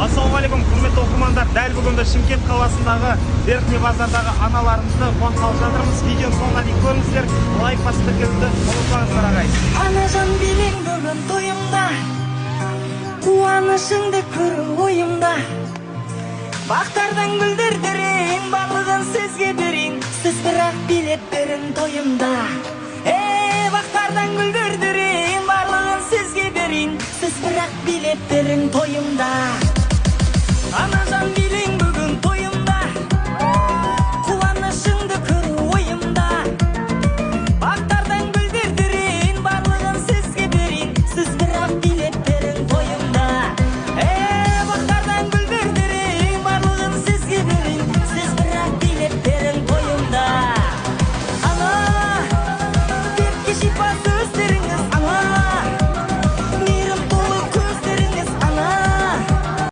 Ассалаумағалейкум, құрметті оқырмандар. Дәл бүгін Шымкент қаласындағы Верхний базардағы аналарымызды қонақ алып жатырмыз. Видеоны соңына дейін көріңіздер. Лайк басып тіркелуді ұмытпаңыздар ағай. Анажан билең бүгін тойымда, қуанышыңды көру ойымда. Бақтардан гүлдердірейін, барлығын сізге берейін, сіз бірақ билет берін тойымда. Бақтардан гүлдердірейін, барлығын сізге берейін, сіз бірақ билет берін тойымда. Анажан